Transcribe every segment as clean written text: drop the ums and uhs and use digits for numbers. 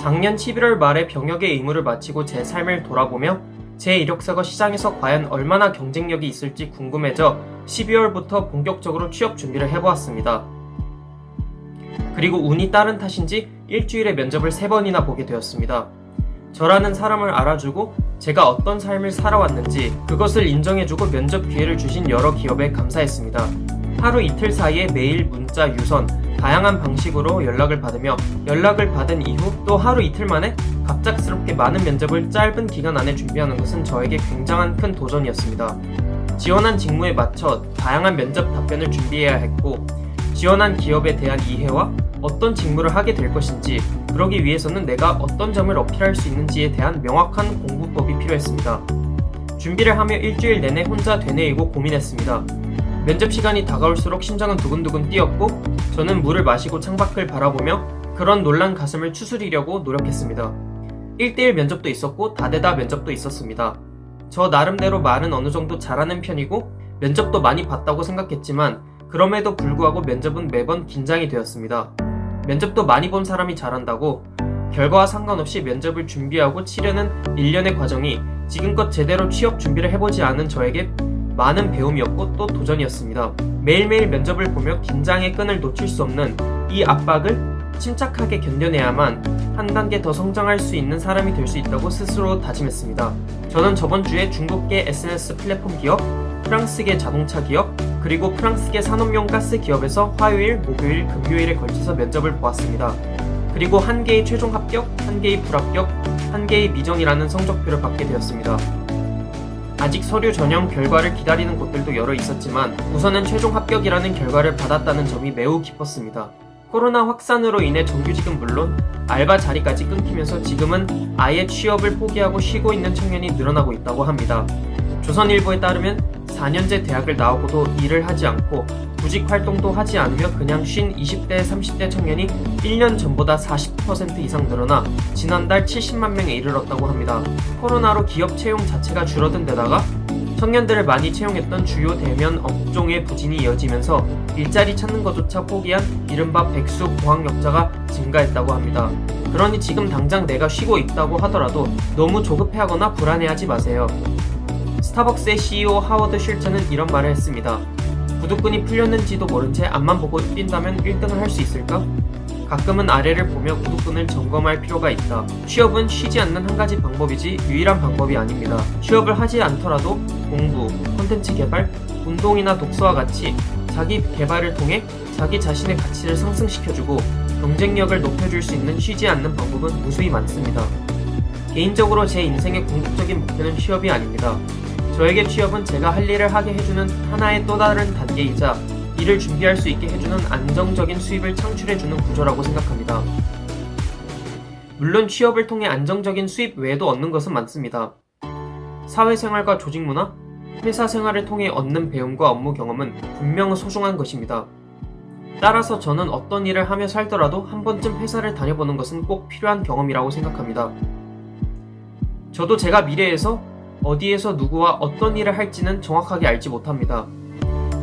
작년 11월 말에 병역의 의무를 마치고 제 삶을 돌아보며 제 이력서가 시장에서 과연 얼마나 경쟁력이 있을지 궁금해져 12월부터 본격적으로 취업 준비를 해보았습니다. 그리고 운이 따른 탓인지 일주일에 면접을 3번이나 보게 되었습니다. 저라는 사람을 알아주고 제가 어떤 삶을 살아왔는지 그것을 인정해주고 면접 기회를 주신 여러 기업에 감사했습니다. 하루 이틀 사이에 메일, 문자, 유선, 다양한 방식으로 연락을 받으며 연락을 받은 이후 또 하루 이틀 만에 갑작스럽게 많은 면접을 짧은 기간 안에 준비하는 것은 저에게 굉장한 큰 도전이었습니다. 지원한 직무에 맞춰 다양한 면접 답변을 준비해야 했고 지원한 기업에 대한 이해와 어떤 직무를 하게 될 것인지 그러기 위해서는 내가 어떤 점을 어필할 수 있는지에 대한 명확한 공부법이 필요했습니다. 준비를 하며 일주일 내내 혼자 되뇌이고 고민했습니다. 면접 시간이 다가올수록 심장은 두근두근 뛰었고 저는 물을 마시고 창밖을 바라보며 그런 놀란 가슴을 추스리려고 노력했습니다. 1대1 면접도 있었고 다대다 면접도 있었습니다. 저 나름대로 말은 어느 정도 잘하는 편이고 면접도 많이 봤다고 생각했지만 그럼에도 불구하고 면접은 매번 긴장이 되었습니다. 면접도 많이 본 사람이 잘한다고 결과와 상관없이 면접을 준비하고 치르는 일련의 과정이 지금껏 제대로 취업 준비를 해보지 않은 저에게 많은 배움이었고 또 도전이었습니다. 매일매일 면접을 보며 긴장의 끈을 놓칠 수 없는 이 압박을 침착하게 견뎌내야만 한 단계 더 성장할 수 있는 사람이 될 수 있다고 스스로 다짐했습니다. 저는 저번 주에 중국계 SNS 플랫폼 기업, 프랑스계 자동차 기업, 그리고 프랑스계 산업용 가스 기업에서 화요일, 목요일, 금요일에 걸쳐서 면접을 보았습니다. 그리고 한 개의 최종 합격, 한 개의 불합격, 한 개의 미정이라는 성적표를 받게 되었습니다. 아직 서류 전형 결과를 기다리는 곳들도 여러 있었지만 우선은 최종 합격이라는 결과를 받았다는 점이 매우 기뻤습니다. 코로나 확산으로 인해 정규직은 물론 알바 자리까지 끊기면서 지금은 아예 취업을 포기하고 쉬고 있는 청년이 늘어나고 있다고 합니다. 조선일보에 따르면 4년제 대학을 나오고도 일을 하지 않고 구직 활동도 하지 않으며 그냥 쉰 20대, 30대 청년이 1년 전보다 40% 이상 늘어나 지난달 70만 명에 이르렀다고 합니다. 코로나로 기업 채용 자체가 줄어든 데다가 청년들을 많이 채용했던 주요 대면 업종의 부진이 이어지면서 일자리 찾는 것조차 포기한 이른바 백수 고학력자가 증가했다고 합니다. 그러니 지금 당장 내가 쉬고 있다고 하더라도 너무 조급해하거나 불안해하지 마세요. 스타벅스의 CEO 하워드 쉴츠는 이런 말을 했습니다. 구두끈이 풀렸는지도 모른 채 앞만 보고 뛴다면 1등을 할 수 있을까? 가끔은 아래를 보며 구두끈을 점검할 필요가 있다. 취업은 쉬지 않는 한 가지 방법이지 유일한 방법이 아닙니다. 취업을 하지 않더라도 공부, 콘텐츠 개발, 운동이나 독서와 같이 자기 개발을 통해 자기 자신의 가치를 상승시켜주고 경쟁력을 높여줄 수 있는 쉬지 않는 방법은 무수히 많습니다. 개인적으로 제 인생의 궁극적인 목표는 취업이 아닙니다. 저에게 취업은 제가 할 일을 하게 해주는 하나의 또 다른 단계이자 일을 준비할 수 있게 해주는 안정적인 수입을 창출해주는 구조라고 생각합니다. 물론 취업을 통해 안정적인 수입 외에도 얻는 것은 많습니다. 사회생활과 조직문화, 회사 생활을 통해 얻는 배움과 업무 경험은 분명 소중한 것입니다. 따라서 저는 어떤 일을 하며 살더라도 한 번쯤 회사를 다녀보는 것은 꼭 필요한 경험이라고 생각합니다. 저도 제가 미래에서 어디에서 누구와 어떤 일을 할지는 정확하게 알지 못합니다.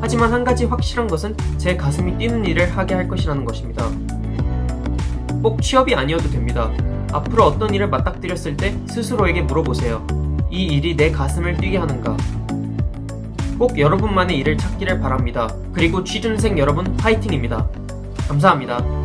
하지만 한 가지 확실한 것은 제 가슴이 뛰는 일을 하게 할 것이라는 것입니다. 꼭 취업이 아니어도 됩니다. 앞으로 어떤 일을 맞닥뜨렸을 때 스스로에게 물어보세요. 이 일이 내 가슴을 뛰게 하는가? 꼭 여러분만의 일을 찾기를 바랍니다. 그리고 취준생 여러분 파이팅입니다. 감사합니다.